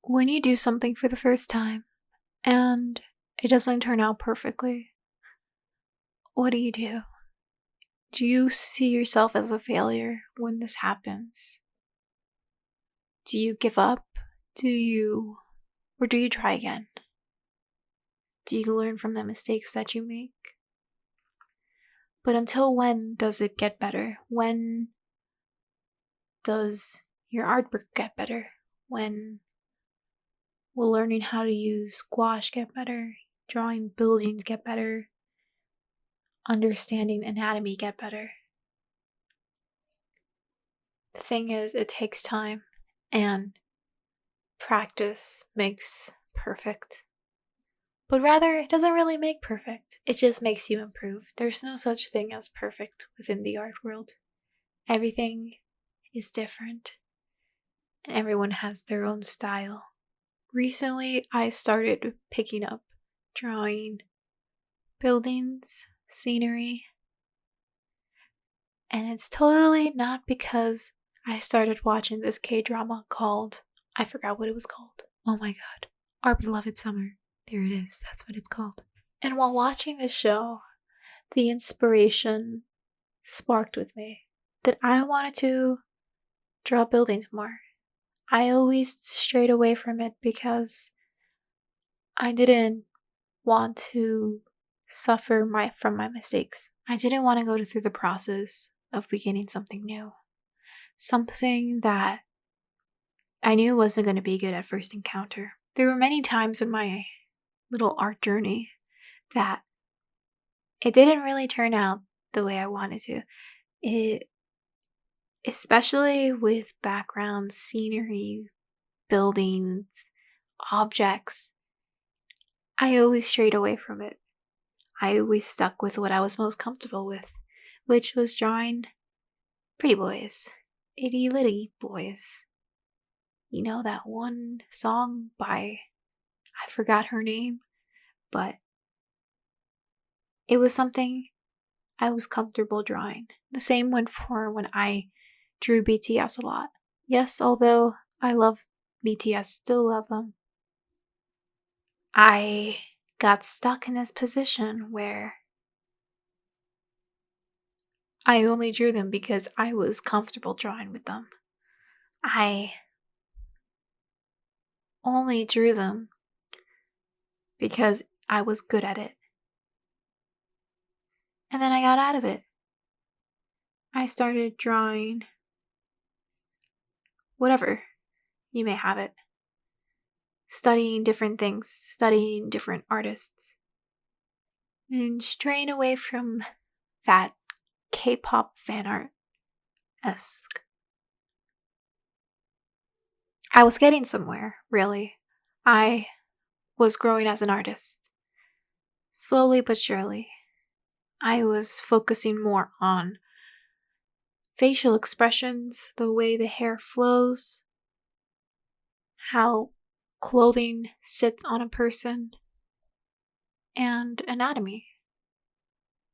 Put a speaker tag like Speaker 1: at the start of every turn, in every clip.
Speaker 1: When you do something for the first time and it doesn't turn out perfectly, what do you do? Do you see yourself as a failure when this happens? Do you give up? Or do you try again? Do you learn from the mistakes that you make? But until when does it get better? When does your artwork get better? When will learning how to use gouache get better? Drawing buildings get better? Understanding anatomy get better? The thing is, it takes time, and practice makes perfect. But rather, it doesn't really make perfect. It just makes you improve. There's no such thing as perfect within the art world. Everything is different, and everyone has their own style. Recently, I started picking up drawing buildings, scenery, and it's totally not because I started watching this K-drama called, I forgot what it was called. Oh my god. Our Beloved Summer. There it is. That's what it's called. And while watching this show, the inspiration sparked with me that I wanted to draw buildings more. I always strayed away from it because I didn't want to suffer from my mistakes. I didn't want to go through the process of beginning something new. Something that I knew wasn't going to be good at first encounter. There were many times in my little art journey that it didn't really turn out the way I wanted to. Especially with backgrounds, scenery, buildings, objects, I always strayed away from it. I always stuck with what I was most comfortable with, which was drawing pretty boys, itty litty boys. You know that one song by, I forgot her name, but it was something I was comfortable drawing. The same went for when I drew BTS a lot. Yes, although I love BTS, still love them, I got stuck in this position where I only drew them because I was comfortable drawing with them. I only drew them because I was good at it. And then I got out of it. I started drawing whatever you may have it. Studying different things, studying different artists, and straying away from that K-pop fan art-esque. I was getting somewhere, really. I was growing as an artist. Slowly but surely. I was focusing more on facial expressions, the way the hair flows, how clothing sits on a person, and anatomy.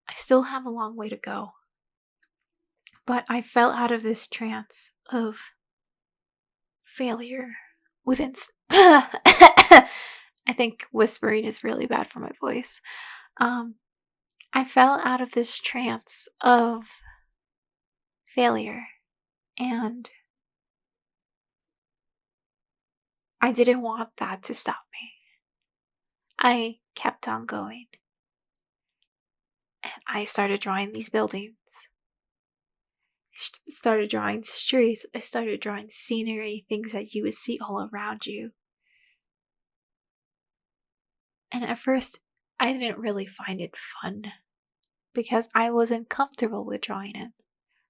Speaker 1: I still have a long way to go. But I fell out of this trance of failure within. I think whispering is really bad for my voice. I fell out of this trance of failure, and I didn't want that to stop me. I kept on going, and I started drawing these buildings. I started drawing streets. I started drawing scenery, things that you would see all around you. And at first, I didn't really find it fun because I wasn't comfortable with drawing it.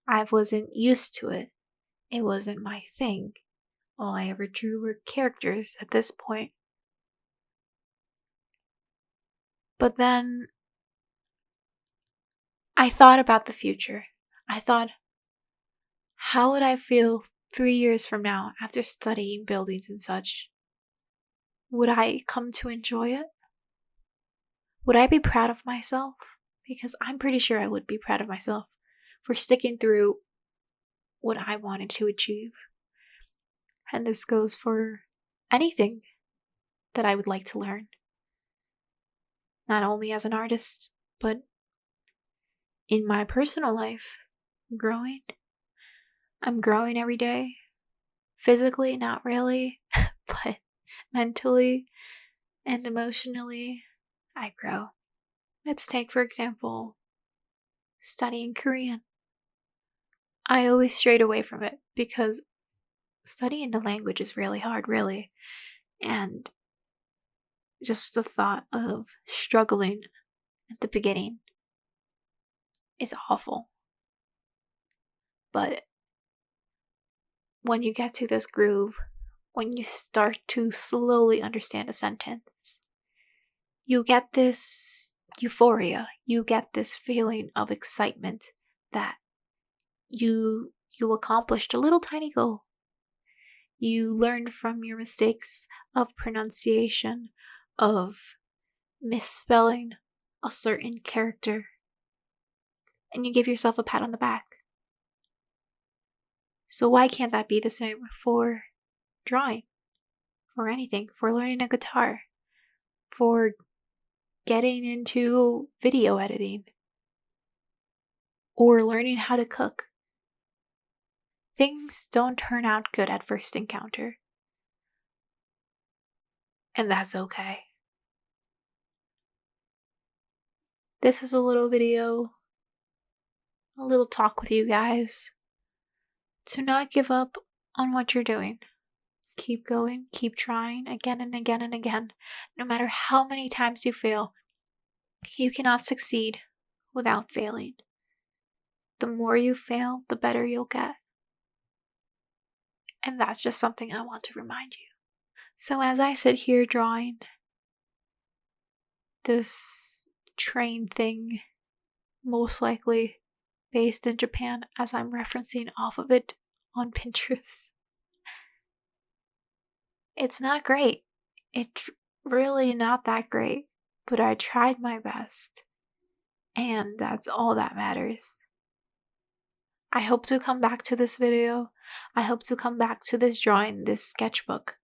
Speaker 1: I wasn't used to it. It wasn't my thing. All I ever drew were characters at this point. But then I thought about the future. I thought, how would I feel 3 years from now after studying buildings and such? Would I come to enjoy it? Would I be proud of myself? Because I'm pretty sure I would be proud of myself for sticking through what I wanted to achieve. And this goes for anything that I would like to learn. Not only as an artist, but in my personal life. Growing. I'm growing every day. Physically, not really, but mentally and emotionally, I grow. Let's take, for example, studying Korean. I always strayed away from it because studying the language is really hard, really. And just the thought of struggling at the beginning is awful. But when you get to this groove, when you start to slowly understand a sentence, you get this euphoria, you get this feeling of excitement that you accomplished a little tiny goal. You learned from your mistakes of pronunciation, of misspelling a certain character, and you give yourself a pat on the back. So why can't that be the same for drawing, for anything, for learning a guitar, for getting into video editing, or learning how to cook? Things don't turn out good at first encounter. And that's okay. This is a little video, a little talk with you guys to not give up on what you're doing. Keep going, keep trying again and again and again. No matter how many times you fail, you cannot succeed without failing. The more you fail, the better you'll get. And that's just something I want to remind you. So as I sit here drawing this train thing, most likely based in Japan, as I'm referencing off of it on Pinterest, it's not great. It's really not that great, but I tried my best. And that's all that matters. I hope to come back to this video. I hope to come back to this drawing, this sketchbook,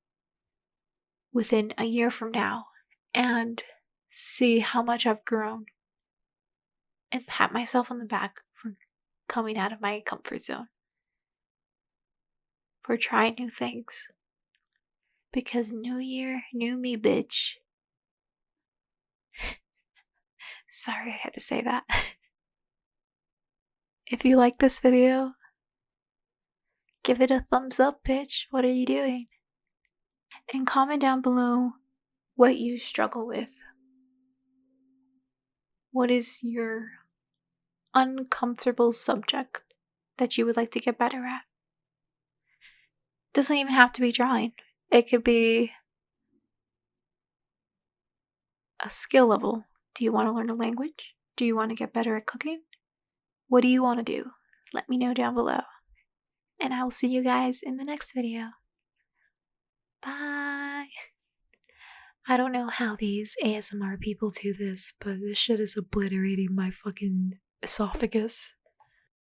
Speaker 1: within a year from now and see how much I've grown and pat myself on the back for coming out of my comfort zone, for trying new things. Because new year, new me, bitch. Sorry I had to say that. If you like this video, give it a thumbs up, bitch. What are you doing? And comment down below what you struggle with. What is your uncomfortable subject that you would like to get better at? Doesn't even have to be drawing. It could be a skill level. Do you want to learn a language? Do you want to get better at cooking? What do you want to do? Let me know down below. And I will see you guys in the next video. Bye. I don't know how these ASMR people do this, but this shit is obliterating my fucking esophagus.